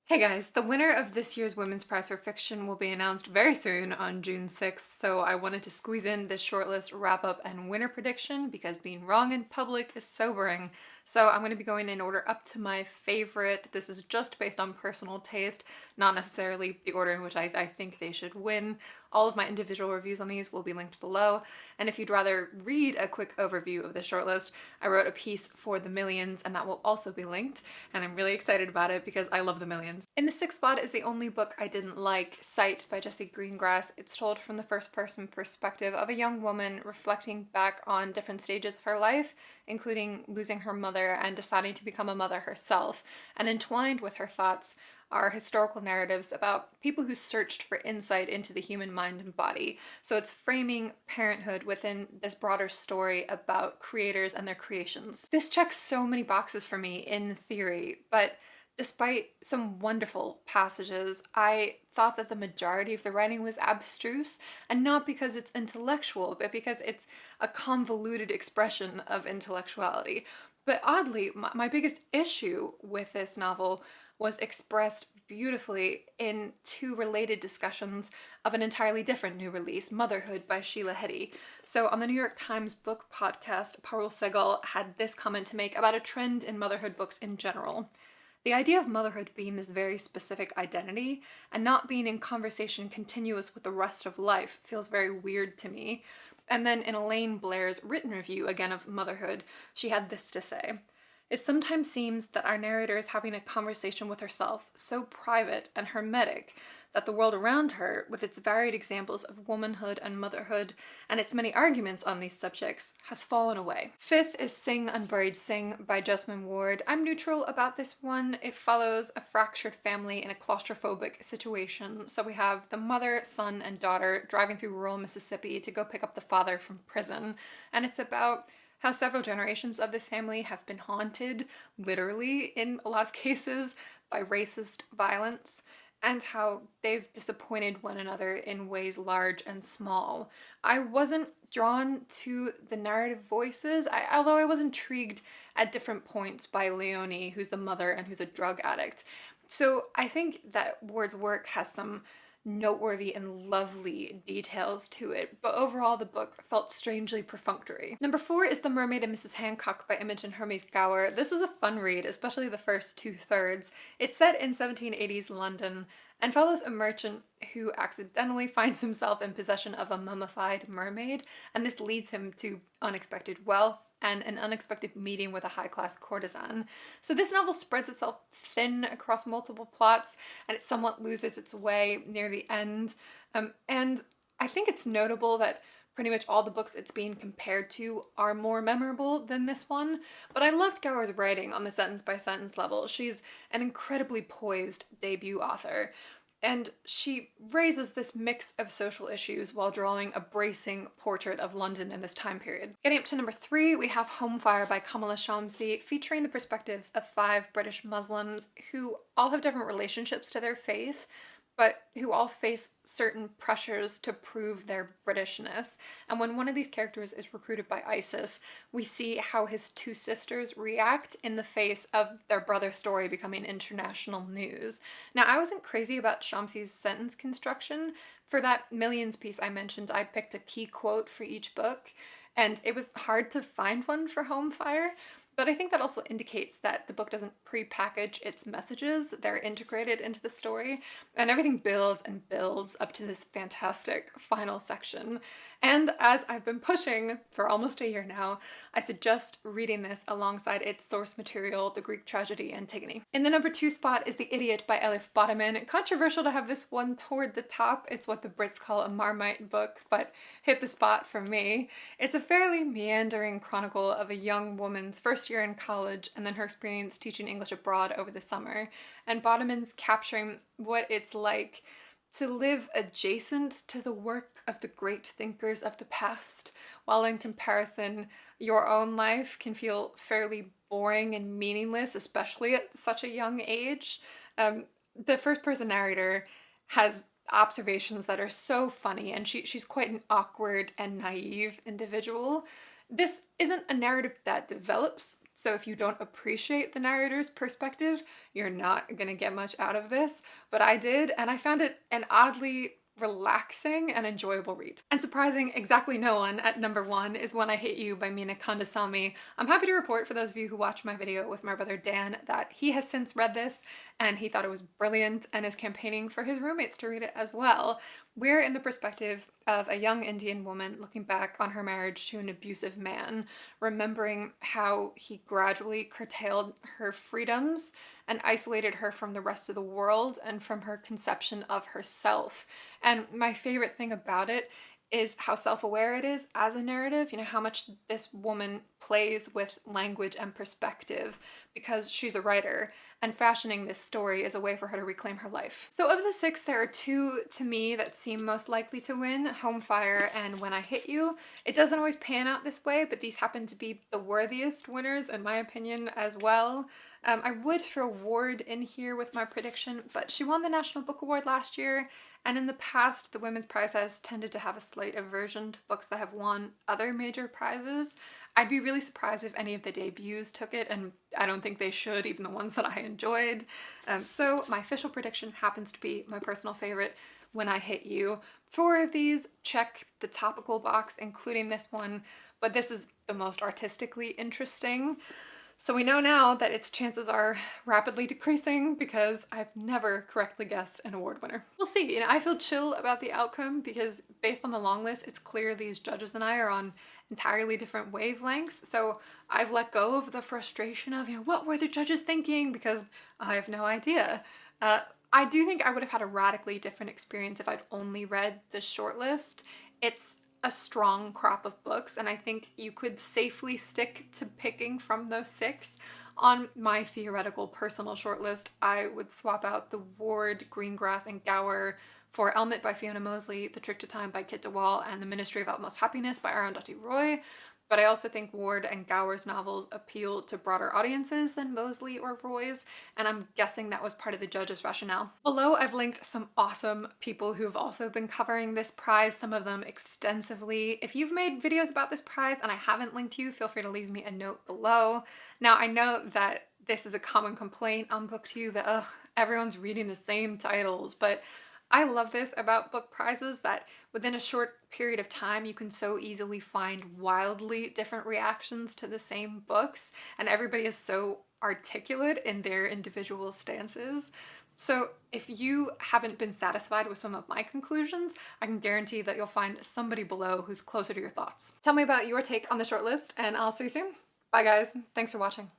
Hey guys, the winner of this year's Women's Prize for Fiction will be announced very soon on June 6th, so I wanted to squeeze in this shortlist wrap up and winner prediction because being wrong in public is sobering. So I'm going to be going in order up to my favorite. This is just based on personal taste, not necessarily the order in which I think they should win. All of my individual reviews on these will be linked below, and if you'd rather read a quick overview of the shortlist, I wrote a piece for The Millions, and that will also be linked, and I'm really excited about it because I love The Millions. In the sixth spot is the only book I didn't like, Sight by Jessie Greengrass. It's told from the first-person perspective of a young woman reflecting back on different stages of her life, including losing her mother and deciding to become a mother herself, and entwined with her thoughts are historical narratives about people who searched for insight into the human mind and body. So it's framing parenthood within this broader story about creators and their creations. This checks so many boxes for me in theory, but despite some wonderful passages, I thought that the majority of the writing was abstruse, and not because it's intellectual, but because it's a convoluted expression of intellectuality. But oddly, my biggest issue with this novel was expressed beautifully in two related discussions of an entirely different new release, Motherhood by Sheila Heti. So on the New York Times book podcast, Parul Sehgal had this comment to make about a trend in motherhood books in general. The idea of motherhood being this very specific identity and not being in conversation continuous with the rest of life feels very weird to me. And then in Elaine Blair's written review, again of Motherhood, she had this to say. It sometimes seems that our narrator is having a conversation with herself, so private and hermetic, that the world around her, with its varied examples of womanhood and motherhood, and its many arguments on these subjects, has fallen away. Fifth is Sing Unburied Sing by Jesmyn Ward. I'm neutral about this one. It follows a fractured family in a claustrophobic situation. So we have the mother, son, and daughter driving through rural Mississippi to go pick up the father from prison, and it's about how several generations of this family have been haunted, literally in a lot of cases, by racist violence, and how they've disappointed one another in ways large and small. I wasn't drawn to the narrative voices, although I was intrigued at different points by Leonie, who's the mother and who's a drug addict. So I think that Ward's work has some noteworthy and lovely details to it, but overall the book felt strangely perfunctory. Number 4 is The Mermaid and Mrs. Hancock by Imogen Hermes Gower. This was a fun read, especially the first two-thirds. It's set in 1780s London and follows a merchant who accidentally finds himself in possession of a mummified mermaid, and this leads him to unexpected wealth and an unexpected meeting with a high-class courtesan. So this novel spreads itself thin across multiple plots, and it somewhat loses its way near the end. And I think it's notable that pretty much all the books it's being compared to are more memorable than this one, but I loved Gower's writing on the sentence-by-sentence level. She's an incredibly poised debut author, and she raises this mix of social issues while drawing a bracing portrait of London in this time period. Getting up to number 3, we have Home Fire by Kamala Shamsi, featuring the perspectives of 5 British Muslims who all have different relationships to their faith, but who all face certain pressures to prove their Britishness. And when one of these characters is recruited by ISIS, we see how his 2 sisters react in the face of their brother's story becoming international news. Now, I wasn't crazy about Shamsi's sentence construction. For that Millions piece I mentioned, I picked a key quote for each book, and it was hard to find one for Home Fire. But I think that also indicates that the book doesn't pre-package its messages. They're integrated into the story, and everything builds and builds up to this fantastic final section. And as I've been pushing for almost a year now, I suggest reading this alongside its source material, the Greek tragedy Antigone. In the number 2 spot is The Idiot by Elif Batuman. Controversial to have this one toward the top. It's what the Brits call a Marmite book, but hit the spot for me. It's a fairly meandering chronicle of a young woman's first year in college and then her experience teaching English abroad over the summer. And Batuman's capturing what it's like to live adjacent to the work of the great thinkers of the past, while in comparison, your own life can feel fairly boring and meaningless, especially at such a young age. The first-person narrator has observations that are so funny, and she's quite an awkward and naive individual. This isn't a narrative that develops, so if you don't appreciate the narrator's perspective, you're not gonna get much out of this, but I did, and I found it an oddly relaxing and enjoyable read. And surprising exactly no one at number 1 is When I Hate You by Mina Kandasamy. I'm happy to report, for those of you who watched my video with my brother Dan, that he has since read this and he thought it was brilliant and is campaigning for his roommates to read it as well. We're in the perspective of a young Indian woman looking back on her marriage to an abusive man, remembering how he gradually curtailed her freedoms and isolated her from the rest of the world and from her conception of herself. And my favorite thing about it is how self-aware it is as a narrative, you know, how much this woman plays with language and perspective because she's a writer, and fashioning this story is a way for her to reclaim her life. So of the 6, there are 2 to me that seem most likely to win, Home Fire and When I Hit You. It doesn't always pan out this way, but these happen to be the worthiest winners in my opinion as well. I would throw Ward in here with my prediction, but she won the National Book Award last year, and in the past, the Women's Prize has tended to have a slight aversion to books that have won other major prizes. I'd be really surprised if any of the debuts took it, and I don't think they should, even the ones that I enjoyed. So my official prediction happens to be my personal favorite, When I Hit You. 4 of these check the topical box, including this one, but this is the most artistically interesting. So we know now that its chances are rapidly decreasing because I've never correctly guessed an award winner. We'll see. You know, I feel chill about the outcome because based on the long list, it's clear these judges and I are on entirely different wavelengths. So I've let go of the frustration of, you know, what were the judges thinking? Because I have no idea. I do think I would have had a radically different experience if I'd only read the shortlist. It's a strong crop of books, and I think you could safely stick to picking from those 6. On my theoretical personal shortlist, I would swap out The Ward, Greengrass, and Gower for Elmet by Fiona Mosley, The Trick to Time by Kit DeWall, and The Ministry of Utmost Happiness by Arundhati Roy. But I also think Ward and Gower's novels appeal to broader audiences than Mosley or Roy's, and I'm guessing that was part of the judges' rationale. Below, I've linked some awesome people who have also been covering this prize, some of them extensively. If you've made videos about this prize and I haven't linked you, feel free to leave me a note below. Now, I know that this is a common complaint on BookTube that, everyone's reading the same titles, but I love this about book prizes, that within a short period of time you can so easily find wildly different reactions to the same books, and everybody is so articulate in their individual stances. So if you haven't been satisfied with some of my conclusions, I can guarantee that you'll find somebody below who's closer to your thoughts. Tell me about your take on the shortlist, and I'll see you soon. Bye guys, thanks for watching.